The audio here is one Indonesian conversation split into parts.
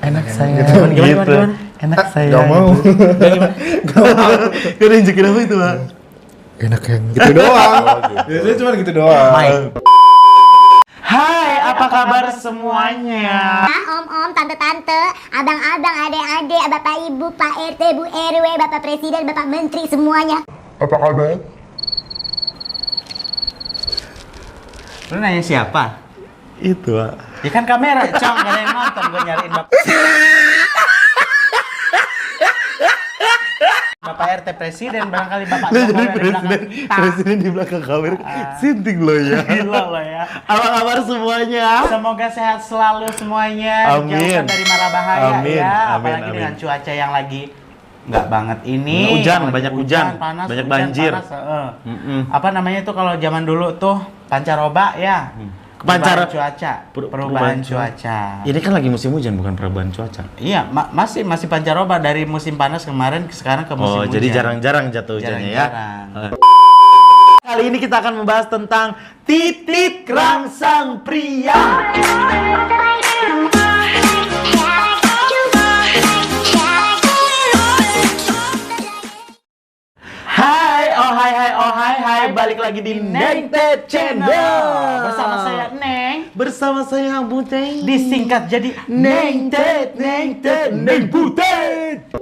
Enak saya. Gimana? Enak saya. Gak mau. Gak mau. Gak nunjukin apa itu, Bang? Enak yang gitu doang. Biasanya cuma gitu doang. Hai, apa kabar semuanya? Om-om, tante-tante, abang-abang, adek-adek, bapak ibu, pak RT, bu RW, bapak presiden, bapak menteri, semuanya. Apa kabar? Lu nanya siapa? Itu, Pak. Ya kan kamera, Cong, gak ada yang nonton, gue nyariin Bapak RT presiden, barangkali Bapak Lu Jokowi jadi ada di belakang kita. presiden di belakang kamera. Sinting lo ya. Gila lo ya. Apa kabar semuanya? Semoga sehat selalu semuanya, Amin. dijauhkan dari mara bahaya Amin, ya. amin, Apalagi amin. dengan cuaca yang lagi nggak banget ini. Hujan, Lagi banyak hujan, panas, banyak hujan, banjir. panas, Apa namanya itu kalau zaman dulu tuh pancaroba ya. Pancara- Perubahan cuaca, perubahan cuaca. Ini kan lagi musim hujan, bukan perubahan cuaca. Iya, masih pancaroba dari musim panas kemarin sekarang ke musim hujan. Jadi jarang-jarang jatuh hujannya ya. Jarang-jarang. Kali ini kita akan membahas tentang titik rangsang pria. Hai, oh hai, balik lagi di Neng Tet Channel. Bersama saya Neng, Bersama saya Buteng. disingkat jadi Neng Tet, Neng Butet.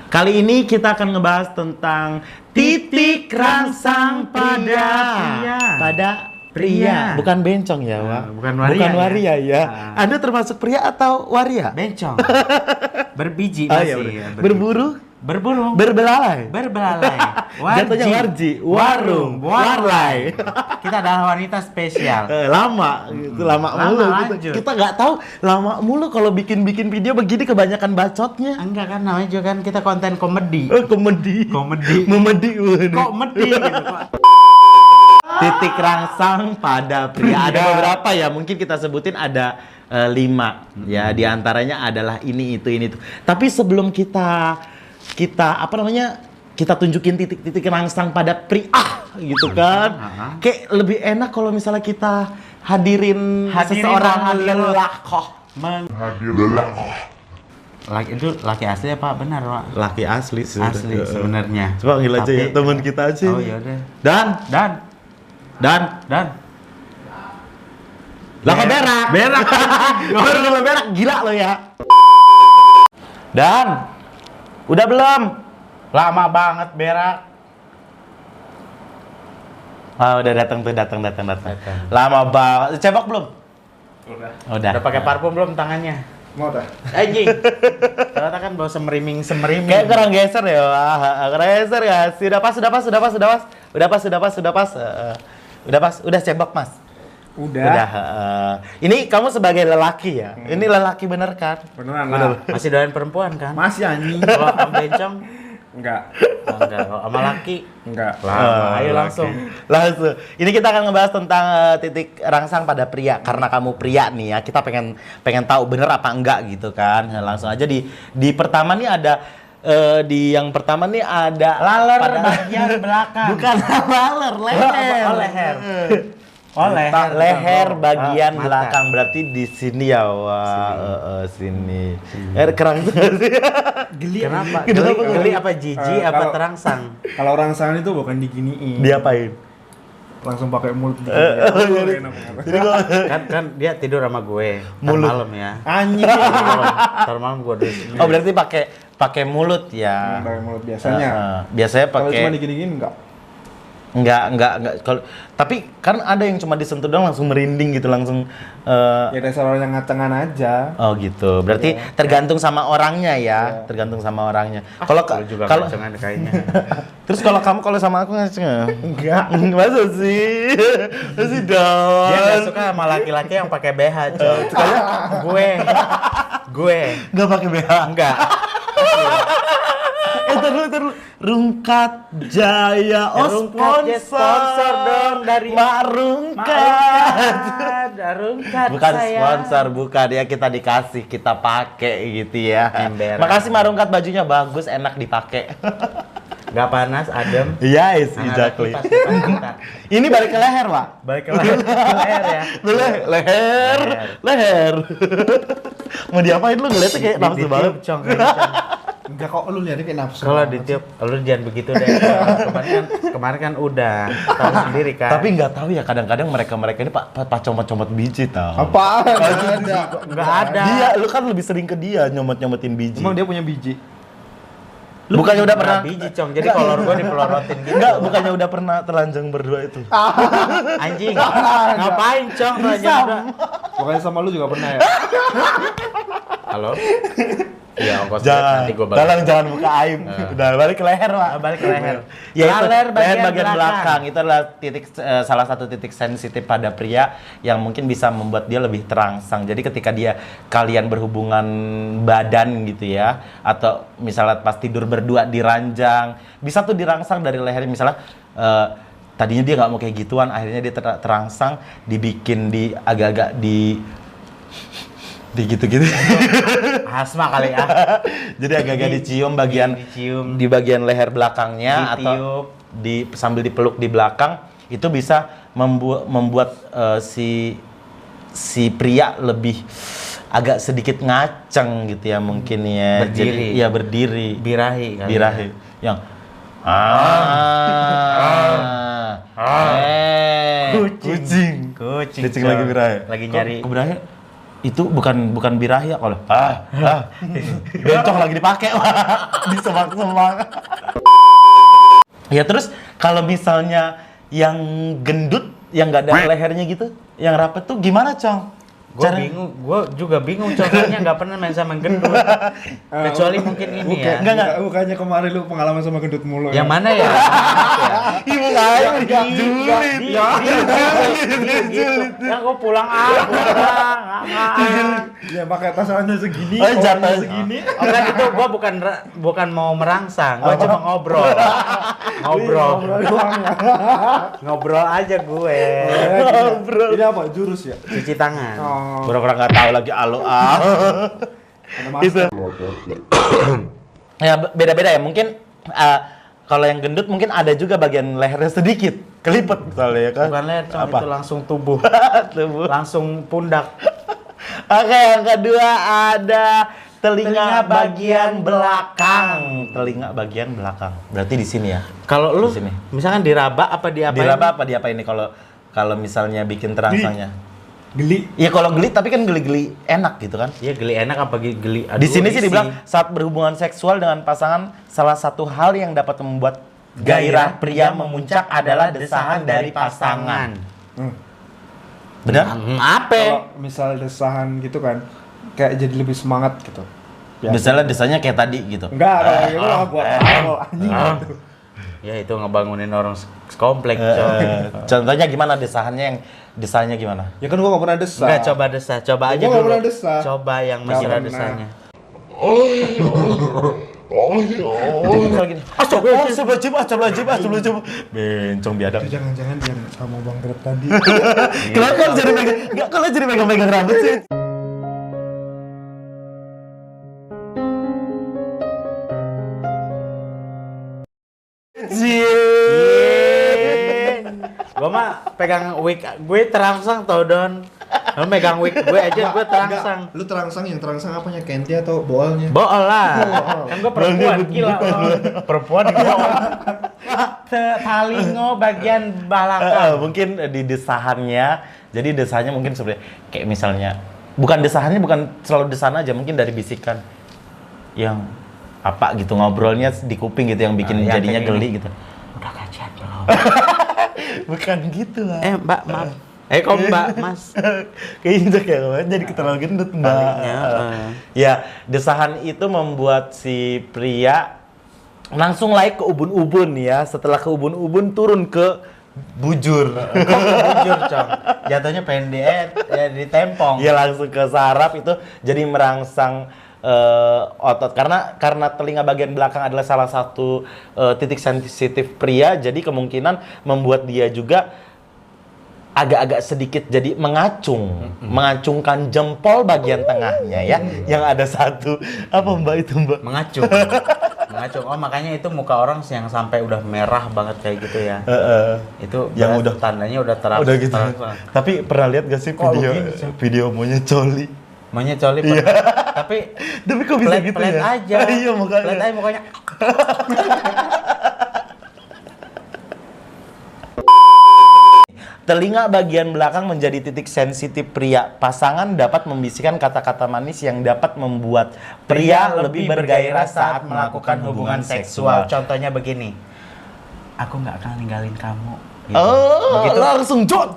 Kali ini kita akan ngebahas tentang titik rangsang pada pria. Bukan bencong ya, Wak. bukan waria Bukan ya. waria ya. Anda termasuk pria atau waria? bencong. Berbiji Oh, masih. iya, ya, berburu, Berburu. berbelalai. Berbelalai. Jatuhnya warji, warung, warlai. Kita adalah wanita spesial. Lama gitu, lama Lama, mulu. lanjut. Kita nggak tahu lama mulu kalau bikin video begini kebanyakan bacotnya. Enggak kan, namanya juga kan kita konten komedi. Komedi. Komedi. Memedi. Kok medi gitu kok. Titik rangsang pada pria. Ada beberapa ya, mungkin kita sebutin ada 5 ya. Di antaranya adalah ini itu. Tapi sebelum kita apa namanya? Kita tunjukin titik-titik rangsang pada pria gitu kan. Kayak lebih enak kalau misalnya kita hadirin seseorang lelakoh. Laki itu laki asli apa benar, Pak? Laki asli Asli sebenarnya. Coba panggil aja Tapi- ya teman kita aja. Oh ya udah. Dan lah kok berak. Berak. Baru kalau berak gila lo ya. Dan udah belum? Lama banget berak. Ah, udah datang. Lama banget. Cebok belum? Udah. Udah. Udah pakai parfum belum tangannya? Mau dah. Anjing. Ternyata kan bau semeriming. Kayak kurang geser ya. Kurang geser ya. Sudah pas. Udah cebok, Mas. Udah. Ini kamu sebagai lelaki ya. Ini lelaki bener kan? Beneran lah. Masih doyan perempuan kan? Masih anjing. Kalau kamu bencong, Enggak. enggak. Kalau sama laki, Enggak. ayo langsung. Langsung. Ini kita akan ngebahas tentang titik rangsang pada pria. Karena kamu pria nih ya, kita pengen tahu bener apa enggak gitu kan. Nah, langsung aja di pertama nih ada di yang pertama nih ada Laler pada bagian belakang. bukan laler, leher. Oh, leher. Oh, leher. Leher bagian Mata. belakang berarti di sini ya, wah. Sini. Kerang sih. Geli. Kenapa? Kenapa? Geli apa jijik apa Kalau- terangsang? Kalau orang sana itu bukan diginiin. Diapain? Langsung pakai mulut jadi- diginiin. Enak banget. Jadi kok Kan dia tidur sama gue Mulut. malam ya. Anjing. Ntar malam gue oh berarti pakai mulut ya. Pakai mulut biasanya. Biasanya Kalau cuma pakai diginiin enggak. enggak kalau tapi kan ada yang cuma disentuh doang langsung merinding gitu langsung Ya dasar orang yang ngacengan aja. oh gitu. Berarti tergantung sama orangnya ya. Iya. Tergantung sama orangnya. Kalau Lu juga kalau kencengan kayaknya. terus kalau kamu kalau sama aku ngaceng Enggak. masa sih? Masih dong. Dia gak suka sama laki-laki yang pakai BH, coy. Gue Nggak pakai BH. enggak. Terus Rungkat Jaya. Oh, Rungkat ya, sponsor dong dari Mak Rungkat. Rungkat Bukan saya. sponsor, bukan ya, kita dikasih, kita pakai gitu ya. Emberan. Makasih Mak Rungkat, bajunya bagus, enak dipakai. Gak panas, adem. Yes, Nah, exactly. kipas, kipas. Ini balik ke leher, Pak. Balik ke leher ya. Leher. Mau diapain lu ngeliatnya kayak nafsu banget. Cong, kayaknya, Cong. Enggak kok lu lihatnya kayak nafsu. Kalau ditiup, lu jangan begitu deh. Kemarin kan udah tahu sendiri kan. Tapi nggak tahu ya kadang-kadang mereka ini pak comot-comot biji tau. Apaan? Nggak ada. Dia, lu kan lebih sering ke dia nyomot-nyomotin biji. Emang dia punya biji? Bukannya udah pernah biji, Cong. Jadi kolor gua dipelorotin gitu. Enggak, bukannya udah pernah telanjang berdua itu. Anjing. Ngapain, Cong? Telanjang. Pokoknya sama lu juga pernah ya? Halo? Iya, ongkos Jangan, nanti gua balik. tolong jangan buka aib. Udah balik ke leher, Pak. Balik ke leher. Ya itu, leher bagian belakang. Itu adalah salah satu titik sensitif pada pria yang mungkin bisa membuat dia lebih terangsang. Jadi ketika kalian berhubungan badan gitu ya, atau misalnya pas tidur berdua di ranjang, bisa tuh dirangsang dari leher. Misalnya tadinya dia nggak mau kayak gituan, akhirnya dia terangsang, dibikin agak-agak di gitu-gitu. Asma kali ya. Jadi agak-agak dicium di bagian leher belakangnya atau sambil dipeluk di belakang, itu bisa membuat si pria lebih agak sedikit ngaceng gitu ya mungkin ya. Berdiri. Jadi ya berdiri. Birahi kali. Birahi. Yang kucing lagi birahi. Lagi nyari. Kok birahi? Itu bukan birahi ya kalau bencong lagi dipakai di semak-semak. Ya terus kalau misalnya yang gendut yang nggak ada lehernya gitu, yang rapet tuh gimana, Cong? Gue juga bingung, contohnya nggak pernah main sama gendut. Kecuali mungkin ini ya. Enggak. Bukannya kemarin lu pengalaman sama gendut mulu Yang ya? mana ya? Ibu saya Julid. Yang gue pulang Ya pakai tas anda segini, Oh, jatah segini. Oh kan itu gue bukan mau merangsang, gue cuma ngobrol. Ngobrol aja gue. Ngobrol. Ini apa? Jurus ya? Cuci tangan. Pura-pura nggak tahu lagi Ada itu. Ya beda-beda ya mungkin kalau yang gendut mungkin ada juga bagian lehernya sedikit kelipet misalnya ya kan. Bukan leher, Cong, Apa? itu langsung tubuh. Tubuh. Langsung pundak. Oke, yang kedua ada telinga bagian belakang. Telinga bagian belakang. Berarti di sini ya. Kalau lu Di sini. misalkan diraba apa diapain? Diraba apa diapain nih kalau misalnya bikin terangsangnya? Geli. Iya kalau geli tapi kan geli-geli enak gitu kan. Iya, geli enak apa geli? Di sini sih dibilang saat berhubungan seksual dengan pasangan, salah satu hal yang dapat membuat gairah pria memuncak adalah desahan dari pasangan. Benar? Apa? Kalau misal desahan gitu kan, kayak jadi lebih semangat gitu. Misalnya desanya kayak tadi gitu. Enggak, kalau gitu lah buat awal anjing gitu. Ya itu ngebangunin orang sekomplek, Cong. Contohnya gimana desanya gimana? Ya kan gua enggak pernah desah. Enggak, coba desah, coba aja Gua nggak dulu. pernah desah. Coba yang mesra pernah. desanya. Kalau gini. Astagfirullahaladzim. Bencong biadab. Jangan-jangan yang sama Bang Grab tadi. Kenapa jadi pegang? Enggak, kalau jadi pegang rambut sih. Gua mah pegang wig gue terangsang tau Don. Lu megang wig gue aja gue terangsang. Lu terangsang yang terangsang apanya? Kenti atau boolnya? Bool lah. Kan gue perempuan gila. Perempuan di bool. Talingo bagian belakang. Mungkin di desahannya. Jadi desahannya mungkin seperti kayak misalnya bukan desahannya bukan selalu desahan aja, mungkin dari bisikan yang apa gitu ngobrolnya di kuping gitu yang bikin yang jadinya kayak geli gini. gitu. Udah kajian belum? Bukan gitu lah. Mbak, maaf. Kok Mbak, Mas? Keinjek ya, jadi terlalu gendut Mbak. Talinya, Ya, desahan itu membuat si pria langsung naik ke ubun-ubun ya. Setelah ke ubun-ubun turun ke bujur. Bujur, Cong. Jatuhnya pendek ya ditempong. Ya langsung ke saraf itu jadi merangsang otot karena telinga bagian belakang adalah salah satu titik sensitif pria, jadi kemungkinan membuat dia juga agak-agak sedikit jadi mengacungkan jempol bagian tengahnya ya, yang ada satu apa Mbak itu Mbak? Mengacung. Oh makanya itu muka orang yang sampai udah merah banget kayak gitu ya. Itu yang udah tandanya udah udah gitu. Tapi pernah lihat gak sih video monyet coli? Maunya coli pernah. Tapi kok bisa gitu pelet ya? aja. Iya, makanya. Pelet aja mukanya. Telinga bagian belakang menjadi titik sensitif pria. Pasangan dapat membisikkan kata-kata manis yang dapat membuat pria lebih bergairah saat melakukan hubungan seksual. Contohnya begini. Aku nggak akan ninggalin kamu. Gitu. Oh, Begitu. langsung jot.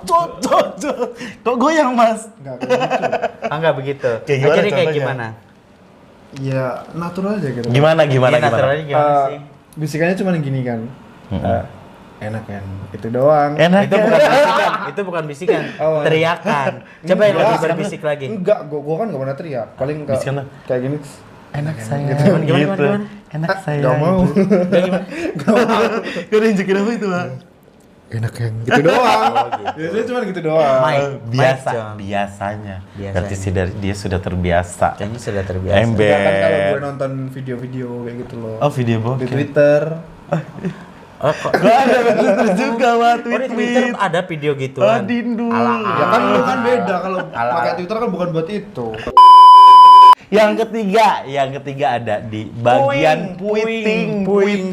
Kok goyang, Mas? Enggak kayak gitu. Enggak begitu. Kayak gimana Jadi kayak contohnya? gimana? Ya natural aja gitu. Gimana? Iya, naturalnya gimana sih? Bisikannya cuma gini kan. Enak kan. Itu doang. Enak. Itu bukan bisikan, itu bukan bisikan, Oh. teriakan. Coba yang Enggak. lebih berbisik lagi. Enggak, gua kan enggak pernah teriak. Paling Bisikan tuh. kayak gini. Enak sayang. Gitu. Gimana? Enak sayang. Enggak mau. Kau nunjukin apa itu, Bang? Enak kan. Gitu doang. Biasanya cuma gitu doang. Biasanya. Biasanya. Berarti dia sudah terbiasa. Kayaknya sudah terbiasa. Ember. Enggak kan kalau gue nonton video-video kayak gitu loh. Oh, video Di bokep. Twitter. Oh, kok Gak ada Twitter juga, Wah, Oh, di Twitter tweet. ada video gituan. Adindu. Ya kan lu kan beda kalau Ala- pakai Twitter kan bukan buat itu. Yang ketiga ada di bagian puting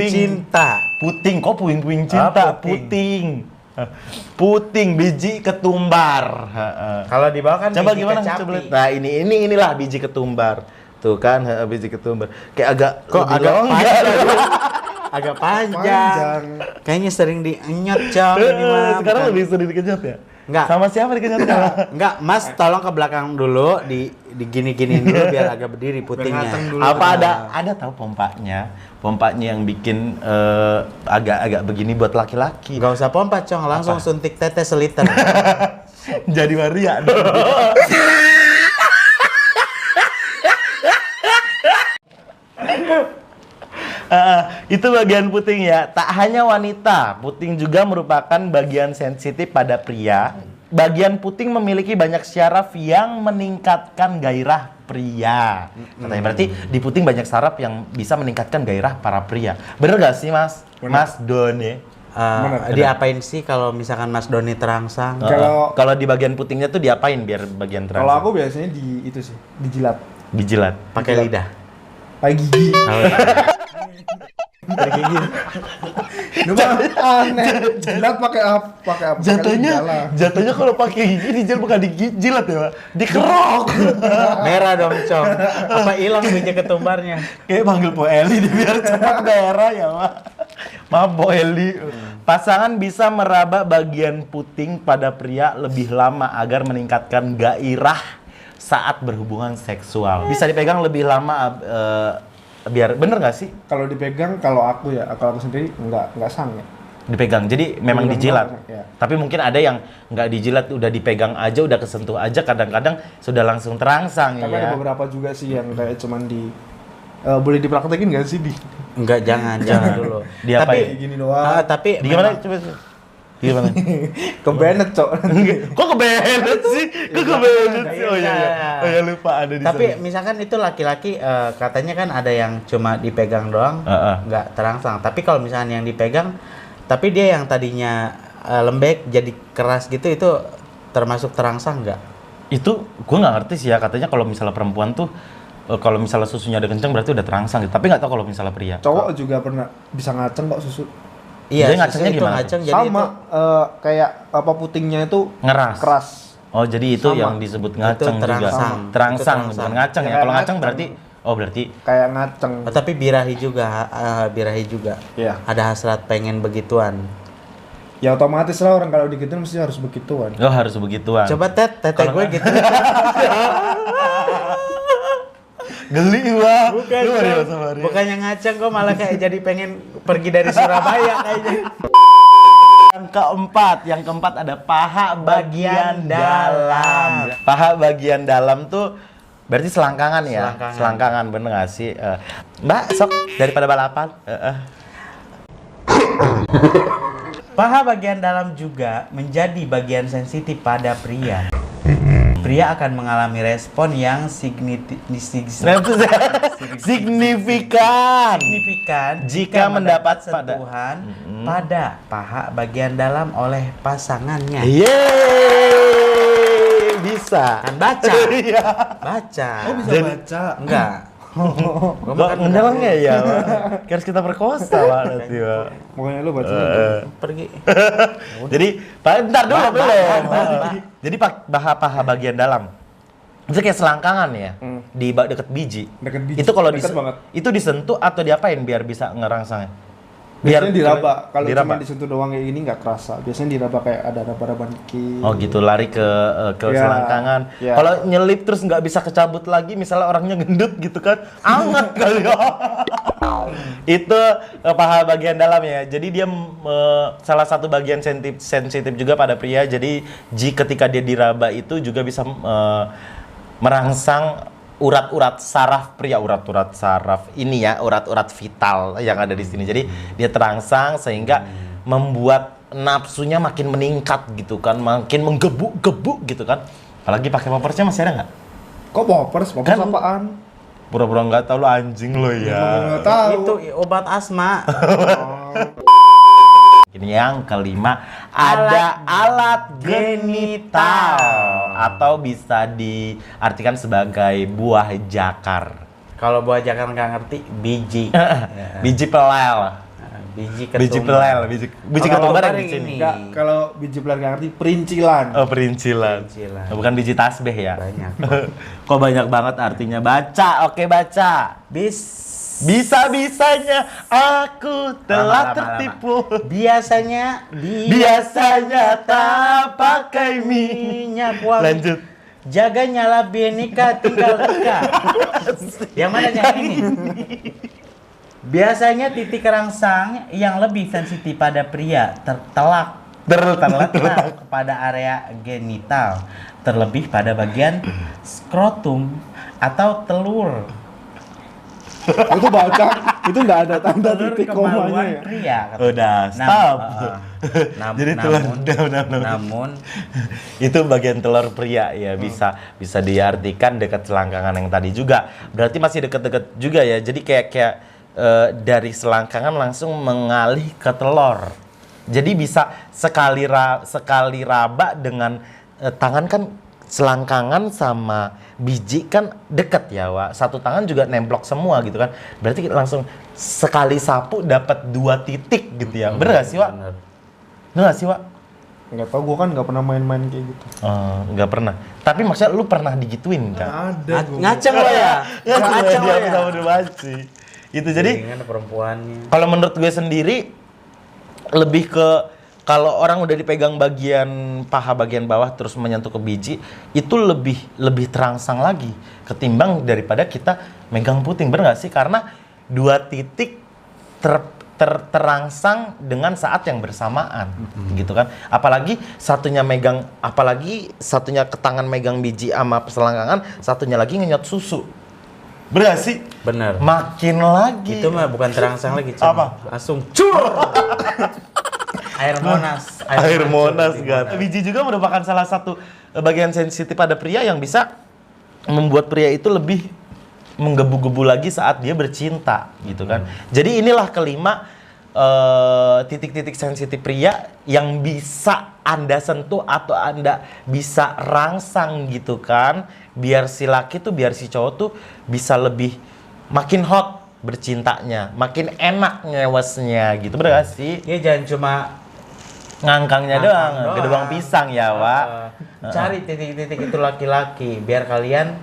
cinta. Puting, kok puing cinta? Puting. Puting biji ketumbar. Heeh. Kalau di bawah kan Coba biji gimana? kecapi. Coba lihat. Nah, inilah biji ketumbar. Tuh kan, biji ketumbar. Kayak agak Kok lebih agak longgar. panjang? Agak panjang. Panjang. Kayaknya sering dienyot, Cong. Ini mah. Sekarang bukan. lebih sering dikejut ya? Enggak. Sama siapa dikejut? Enggak, Mas tolong ke belakang dulu di gini-giniin dulu biar agak berdiri putingnya. ngateng dulu. Apa ada tahu pompanya? Pompanya yang bikin agak-agak begini buat laki-laki. Enggak usah pompa, Cong, langsung Apa? suntik tetes seliter. Jadi Maria. Itu bagian puting ya. Tak hanya wanita, puting juga merupakan bagian sensitif pada pria. Bagian puting memiliki banyak syaraf yang meningkatkan gairah pria. Katanya berarti di puting banyak saraf yang bisa meningkatkan gairah para pria. Bener gak sih, Mas? Bener. Mas Doni? Bener. Diapain sih kalau misalkan Mas Doni terangsang? Kalau di bagian putingnya tuh diapain biar bagian terang? Kalau aku biasanya di itu sih, dijilat. dijilat. Pakai lidah. Pakai gigi. Pakai gigi. Lu mah aneh. Jilat pakai apa? Pakai apa? Pakai jala. Jatuhnya kalau pakai gigi dijilat bukan dijilat ya, Pak. Dikerok. Merah dong, Cong. Apa hilang biji ketumbarnya? Kayak panggil Po Eli biar cepat daerah ya, Pak. Maaf Po Eli. Pasangan bisa meraba bagian puting pada pria lebih lama agar meningkatkan gairah saat berhubungan seksual. Bisa dipegang lebih lama biar bener nggak sih? Kalau dipegang, kalau aku sendiri nggak sang ya. Dipegang, jadi memang Dipegang dijilat. doang, ya. Tapi mungkin ada yang nggak dijilat, udah dipegang aja, udah kesentuh aja, kadang-kadang sudah langsung terangsang Tapi ya. ada beberapa juga sih yang kayak cuman boleh dipraktekin nggak sih di? Enggak, jangan dulu. Diapain? Tapi Gini doang. tapi Di gimana? memang- Coba. Gimana? Kebenet, Cok. Kok kebenet sih? Kok kebenet sih? Oh iya, iya. Oh iya, lupa ada di Tapi sana. misalkan itu laki-laki katanya kan ada yang cuma dipegang doang, nggak terangsang. Tapi kalau misalkan yang dipegang, tapi dia yang tadinya lembek jadi keras gitu, itu termasuk terangsang nggak? Itu gue nggak ngerti sih ya, katanya kalau misalnya perempuan tuh kalau misalnya susunya udah kenceng berarti udah terangsang gitu. Tapi nggak tahu kalau misalnya pria. Cowok juga pernah bisa ngaceng kok susu. Iya, Jadi ngacengnya itu gimana? ngaceng, jadi Sama itu kayak apa putingnya itu Ngeras. keras. Oh, jadi itu Sama. yang disebut ngaceng juga. terangsang. Terangsang, Itu bukan terangsang. ngaceng ya. Kayak Kalau ngaceng ngaceng. berarti berarti Kayak ngaceng. Oh, tapi birahi juga, birahi juga. Iya. Ada hasrat pengen begituan. Ya otomatis lah orang kalau digituin mesti harus begituan. lo harus begituan. Coba tete Kalau gue nggak- gitu. Geli wah. Bukan, Lu Maria Bang. sama Maria. Bukannya ngaceng kok malah kayak jadi pengen pergi dari Surabaya kayaknya. Yang keempat ada paha bagian dalam. Paha bagian dalam tuh berarti selangkangan ya? Selangkangan. Selangkangan, bener nggak sih? Mbak, sok daripada balapan. Paha bagian dalam juga menjadi bagian sensitif pada pria. Pria akan mengalami respon yang Signifikan jika mendapat pada- sentuhan pada paha bagian dalam oleh pasangannya. Yeay! bisa. Kan baca. Iya. Baca. Oh bisa Jadi- baca. Enggak. Gua makan Enggak ya, Pak. Harus kita perkosa, Pak, nanti, Pak. Makanya lu baca. pergi. Jadi, Pak, ntar dulu Bah, belum. bah. Jadi paha bagian dalam. Itu kayak selangkangan ya, di deket biji. Deket biji, Itu kalau deket banget. itu disentuh atau diapain biar bisa ngerangsangnya? Biasanya diraba. Kalau diraba. cuma disentuh doang kayak gini nggak kerasa. Biasanya diraba kayak ada raba-raba dikit. Oh gitu, lari ke Ya, selangkangan. ya. Kalau nyelip terus nggak bisa kecabut lagi, misalnya orangnya gendut gitu kan, anget kali ya. Itu paha bagian dalam ya. Jadi dia salah satu bagian sensitif juga pada pria. Jadi ketika dia diraba itu juga bisa merangsang urat-urat saraf pria, urat-urat saraf ini ya, urat-urat vital yang ada di sini. Jadi dia terangsang sehingga membuat nafsunya makin meningkat gitu kan, makin menggebu-gebu gitu kan. Apalagi pakai pampersnya masih ada nggak? Kok poppers? Poppers Kan- apaan? Pura-pura nggak tahu lo anjing lo ya. Nggak tahu. Itu obat asma. Ini yang kelima, ada alat genital atau bisa diartikan sebagai buah jakar. Kalau buah jakar nggak ngerti, biji. Biji pelel. Biji Biji ketumbar. pelel, biji Kalau ketumbar yang ketumbar di sini. Enggak, kalau biji pelar nggak ngerti, perincilan. Oh, perincilan. Perincilan. Bukan biji tasbih ya. Banyak. Kok banyak banget artinya? Baca, oke baca. Bisa-bisanya aku telah Lama. tertipu. Biasanya Biasanya tak pakai minyak. minyak wangi. Lanjut. Jaga nyala benika tinggal ika. Yang mana yang ini? Biasanya titik rangsang yang lebih sensitif pada pria terletak pada area genital, terlebih pada bagian skrotum atau telur. Itu baca, itu nggak ada tanda Telur titik kemaluan komanya ya. pria. kata. Udah, stop. Jadi namun Itu bagian telur pria ya, bisa diartikan dekat selangkangan yang tadi juga. Berarti masih deket-deket juga ya. Jadi kayak dari selangkangan langsung mengalih ke telur. Jadi bisa sekali raba dengan tangan kan, selangkangan sama biji kan deket ya, Wak. Satu tangan juga nemplok semua gitu kan. Berarti langsung sekali sapu dapat 2 titik gitu ya. Bener gak sih, Wak? bener. Bener gak sih, Wak? Nggak tahu, gua kan nggak pernah main-main kayak gitu. Nggak pernah. Tapi maksudnya lu pernah digituin kan? Ada gua. Ngaceng lo ya. Ngaceng lo Dia ya. sama Dewaci. Itu jadi Dengan perempuannya. kalau menurut gue sendiri lebih ke kalau orang udah dipegang bagian paha bagian bawah terus menyentuh ke biji itu lebih terangsang lagi ketimbang daripada kita megang puting, bener nggak sih? Karena 2 titik terangsang dengan saat yang bersamaan gitu kan. Apalagi satunya ke tangan megang biji sama selangkangan, satunya lagi ngenyot susu. Bener gak sih? Bener. Makin lagi. Itu mah bukan terangsang lagi, Apa? Langsung cur. Air Monas. Air Monas di kan. Biji juga merupakan salah satu bagian sensitif pada pria yang bisa membuat pria itu lebih menggebu-gebu lagi saat dia bercinta gitu kan. Jadi inilah kelima titik-titik sensitif pria yang bisa Anda sentuh atau Anda bisa rangsang gitu kan. Biar si laki tuh, biar si cowok tuh bisa lebih makin hot bercintanya, makin enak ngewesnya gitu, bener gak sih? Ya jangan cuma Ngangkangnya doang, gedebang pisang ya, Wak. Cari titik-titik itu laki-laki biar kalian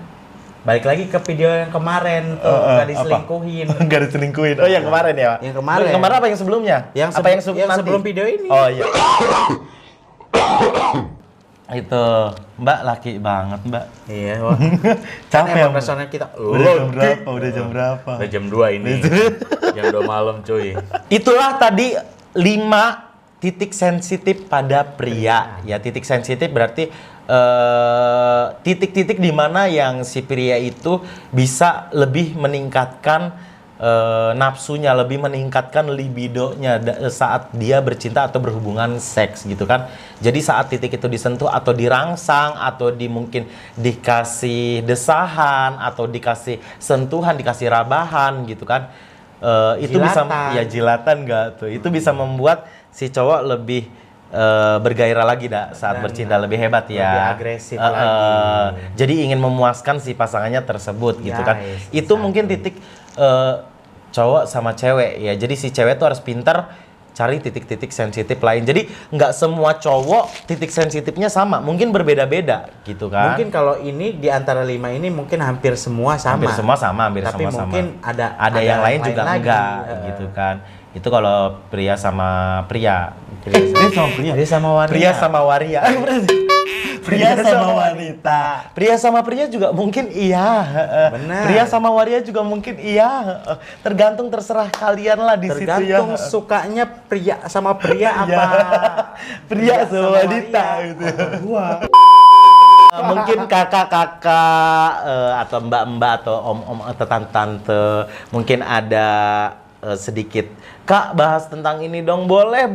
balik lagi ke video yang kemarin tuh gak diselingkuhin. Gak diselingkuhin. Oh, yang kemarin ya, Wak? Yang kemarin. Yang kemarin apa yang sebelumnya? Apa yang nanti? sebelum video ini. Oh iya. Itu, Mbak laki banget, Mbak. Iya, wah. Capek Emang ya, personel kita. Udah jam berapa? Udah jam berapa? Udah jam 2 ini. Jam 2 malam, cuy. Itulah tadi 5 titik sensitif pada pria. Ya, titik sensitif berarti titik-titik di mana yang si pria itu bisa lebih meningkatkan nafsunya, lebih meningkatkan libidonya saat dia bercinta atau berhubungan seks gitu kan. Jadi saat titik itu disentuh atau dirangsang atau mungkin dikasih desahan atau dikasih sentuhan, dikasih rabahan gitu kan. Itu bisa Jilatan. ya jilatan enggak tuh. Itu bisa membuat si cowok lebih bergairah lagi saat Dan bercinta, lebih hebat ya. lebih agresif lagi. Jadi ingin memuaskan si pasangannya tersebut gitu kan. Yes, Itu mungkin titik cowok sama cewek ya. Jadi si cewek tuh harus pintar cari titik-titik sensitif lain. Jadi nggak semua cowok titik sensitifnya sama, mungkin berbeda-beda gitu kan. Mungkin kalau ini di antara 5 ini mungkin hampir semua sama. Hampir semua sama, Tapi mungkin ada yang lain juga lagi. enggak gitu kan. Itu kalau pria sama pria. Dia sama wanita. Pria sama waria. Pria sama wanita. Pria sama pria juga mungkin iya. Benar. Pria sama waria juga mungkin iya. Tergantung, terserah kalian lah di situ ya. Tergantung sukanya pria sama pria apa. Pria sama wanita gitu. Mungkin kakak-kakak atau mbak-mbak atau om-om atau tante-tante mungkin ada sedikit, Kak, bahas tentang ini dong. Boleh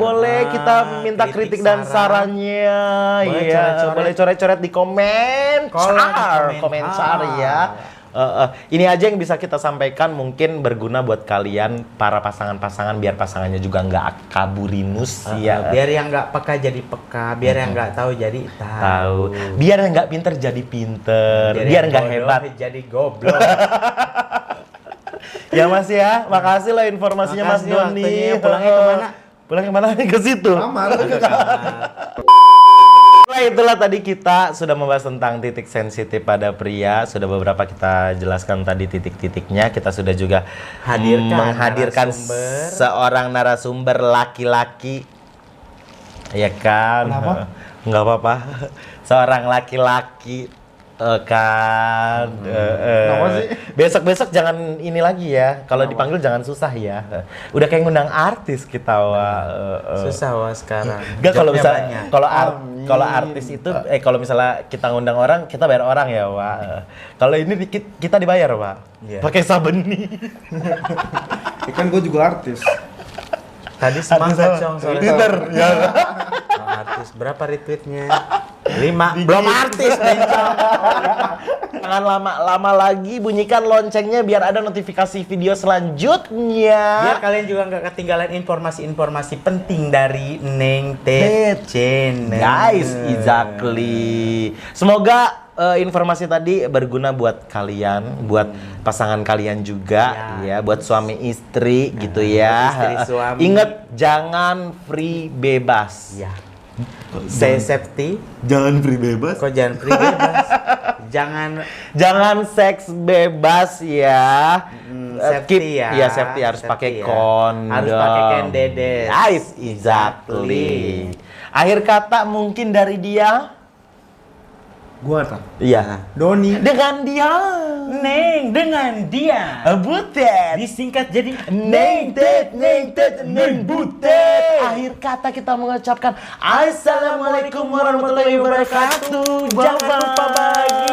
kita minta kritik dan sarannya. Boleh Iya, coret-coret. boleh coret-coret di komentar ya. Ini aja yang bisa kita sampaikan, mungkin berguna buat kalian para pasangan-pasangan, biar pasangannya juga nggak kaburinus ya. Biar yang nggak peka jadi peka, biar yang nggak tahu jadi tahu. Biar yang nggak pinter jadi pinter, biar yang nggak bodoh hebat. jadi goblok. Ya Mas ya, makasih lah informasinya Mas Makasih Doni. waktunya. Pulangnya kemana? Pulang kemana? Ke situ. Kamar. Nah, itulah tadi kita sudah membahas tentang titik sensitif pada pria. Sudah beberapa kita jelaskan tadi titik-titiknya. Kita sudah juga menghadirkan narasumber. seorang narasumber laki-laki. Ya kan? Kenapa? Nggak apa-apa. Seorang laki-laki kan. Kenapa sih? Besok-besok jangan ini lagi ya. Kalau dipanggil jangan susah ya. Udah kayak ngundang artis kita, Wak. Susah wah sekarang. Enggak, kalau Jobnya bisa banyak. kalau artis itu kalau misalnya kita ngundang orang, kita bayar orang ya, Wak. Kalau ini kita dibayar, Wak. Iya. Pakai saben nih. Kan gue juga artis. Tadi semangat Cong, sorry. Twitter ya. Oh, artis berapa retweetnya? 5. Belum artis Bencong. Jangan lama-lama lagi, bunyikan loncengnya biar ada notifikasi video selanjutnya. Biar kalian juga nggak ketinggalan informasi-informasi penting dari Neng Tet Channel. Guys, exactly. Semoga informasi tadi berguna buat kalian, buat pasangan kalian juga ya, buat suami istri gitu ya. istri, suami. Ingat, jangan free bebas. Ya. Stay safety. Jangan free bebas. Kok jangan free bebas? Jangan seks bebas ya. Safety ya. Iya, safety harus Safety pakai ya. kondom. Harus pakai kendedes. Guys, exactly. Akhir kata mungkin dari dia. Gua tak. Iya. Doni. Dengan dia. Neng dengan dia. Butet. Disingkat jadi Neng Butet. Akhir kata kita mengucapkan Assalamualaikum warahmatullahi wabarakatuh. Jangan lupa bagi